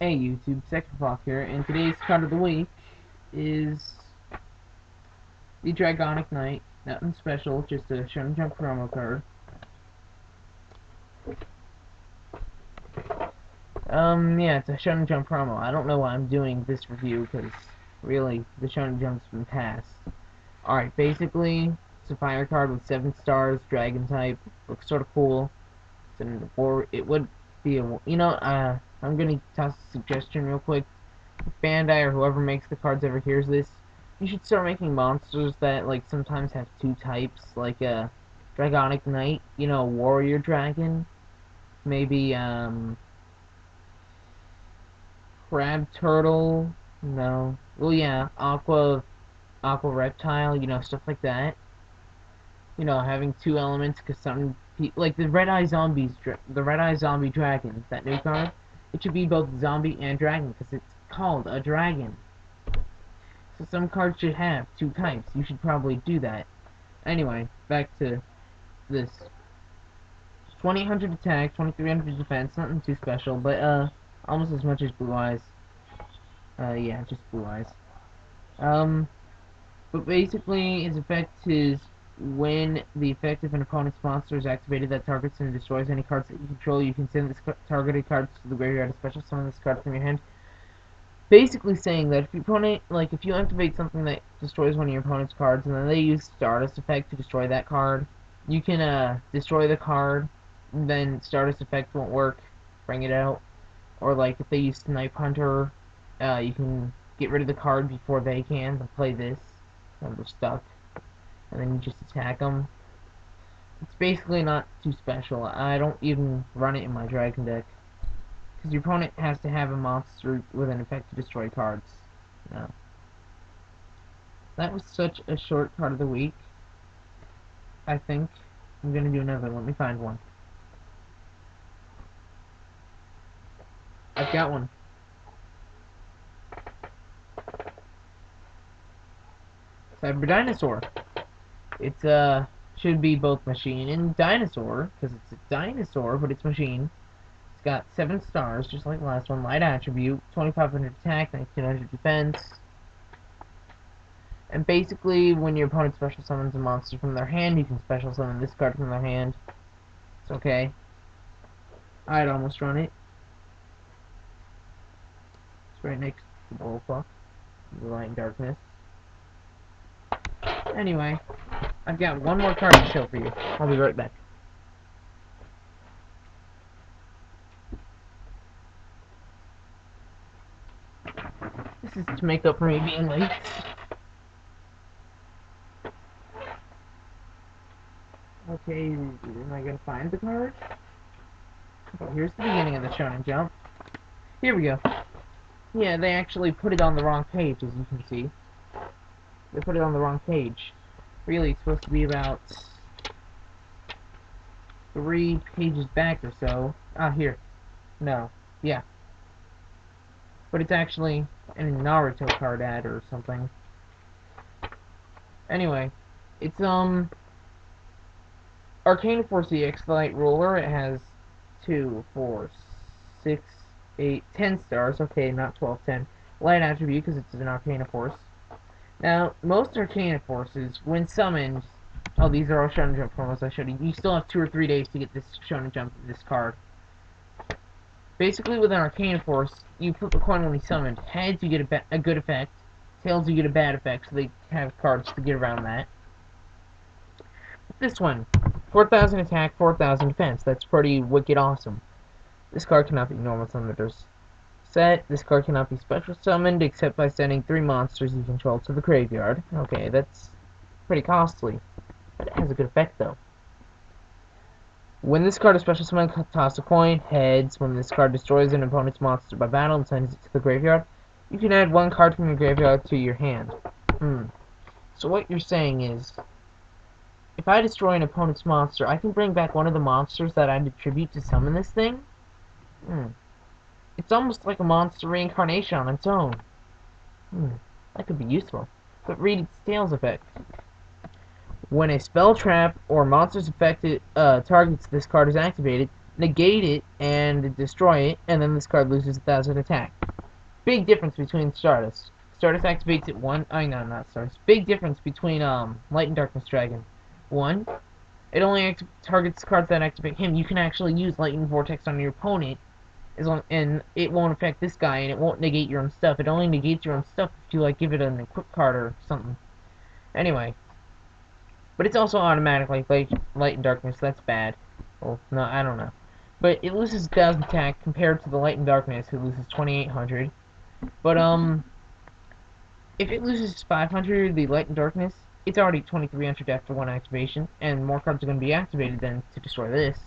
Hey YouTube, Second Clock here, and today's card of the week is the Dragonic Knight. Nothing special, just a Sho Jo promo card. Yeah, it's a Sho Jo promo. I don't know why I'm doing this review, because really, the Sho Jo's been passed. Alright, basically, it's a fire card with 7 stars, dragon type. Looks sort of cool. It would be a, I'm gonna toss a suggestion real quick. If Bandai or whoever makes the cards ever hears this, you should start making monsters that, like, sometimes have 2 types, like a Dragonic Knight, warrior dragon, maybe, crab turtle, no, well, yeah, aqua reptile, stuff like that. Having 2 elements, because some like the red eye zombie dragon, that new card, it should be both zombie and dragon because it's called a dragon. So some cards should have 2 types. You should probably do that. Anyway, back to this. 2800 attack, 2300 defense, nothing too special, but almost as much as Blue Eyes. Yeah, just Blue Eyes. But basically, his effect is when the effect of an opponent's monster is activated that targets and destroys any cards that you control, you can send this targeted card to the graveyard, a special summon this card from your hand. Basically saying that if your opponent, like, if you activate something that destroys one of your opponent's cards, and then they use Stardust effect to destroy that card, you can, destroy the card, and then Stardust effect won't work, bring it out. Or, like, if they use Snipe Hunter, you can get rid of the card before they can, and play this, and they're stuck. And then you just attack them. It's basically not too special. I don't even run it in my dragon deck. Because your opponent has to have a monster with an effect to destroy cards. No. That was such a short card of the week. I think I'm going to do another. Let me find one. I've got one. Cyber Dinosaur. It's should be both machine and dinosaur, because it's a dinosaur, but it's machine. It's got 7 stars, just like the last one. Light attribute, 2500 attack, 1900 defense. And basically, when your opponent special summons a monster from their hand, you can special summon this card from their hand. It's okay. I'd almost run it. It's right next to the bullpup, the light and darkness. Anyway, I've got one more card to show for you. I'll be right back. This is to make up for me being late. Okay, am I gonna find the card? Oh, here's the beginning of the Shonen Jump. Here we go. Yeah, they actually put it on the wrong page, as you can see. They put it on the wrong page. Really, it's supposed to be about 3 pages back or so. Ah, here. No. Yeah. But it's actually a Naruto card ad or something. Anyway, it's, Arcane Force EX, the Light Ruler. It has 2, 4, 6, 8, 10 stars. Okay, not 12, 10. Light attribute, because it's an Arcana Force. Now, most Arcana Forces, when summoned... Oh, these are all Shonen Jump promos I showed you. You still have 2 or 3 days to get this Shonen Jump, this card. Basically, with an Arcana Force, you flip the coin when he's summoned. Heads, you get a good effect. Tails, you get a bad effect, so they have cards to get around that. This one, 4,000 attack, 4,000 defense. That's pretty wicked awesome. This card cannot be normal summoners set. This card cannot be special summoned except by sending 3 monsters you control to the graveyard. Okay, that's pretty costly, but it has a good effect though. When this card is special summoned, toss a coin. Heads. When this card destroys an opponent's monster by battle and sends it to the graveyard, you can add 1 card from your graveyard to your hand. So what you're saying is, if I destroy an opponent's monster, I can bring back one of the monsters that I attribute to summon this thing? It's almost like a monster reincarnation on its own. That could be useful. But read its tails effect. When a spell trap or monster's affected targets this card is activated, negate it and destroy it, and then this card loses 1,000 attack. Big difference between Stardust. Stardust activates at 1. I know, not Stardust. Big difference between Light and Darkness Dragon. 1. It only targets cards that activate him. You can actually use Lightning Vortex on your opponent, and it won't affect this guy, and it won't negate your own stuff. It only negates your own stuff if you like give it an equip card or something. Anyway, but it's also automatic like Light and Darkness. That's bad. Well, no, I don't know. But it loses 1,000 attack compared to the Light and Darkness, who loses 2,800. But if it loses 500, the Light and Darkness, it's already 2,300 after one activation, and more cards are going to be activated then to destroy this.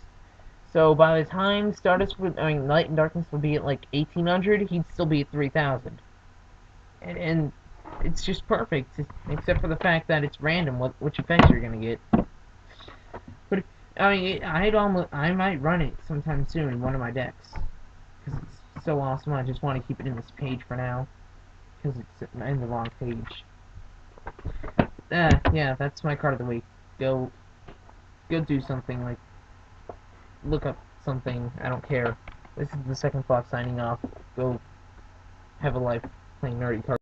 So by the time Stardust would, Light and Darkness would be at like 1,800, he'd still be at 3,000. And it's just perfect, except for the fact that it's random which effects you're gonna get. But I might run it sometime soon in one of my decks because it's so awesome. I just want to keep it in this page for now because it's in the wrong page. Yeah, that's my card of the week. Go do something, like look up something. I don't care. This is the second Fox signing off. Go have a life playing nerdy cards.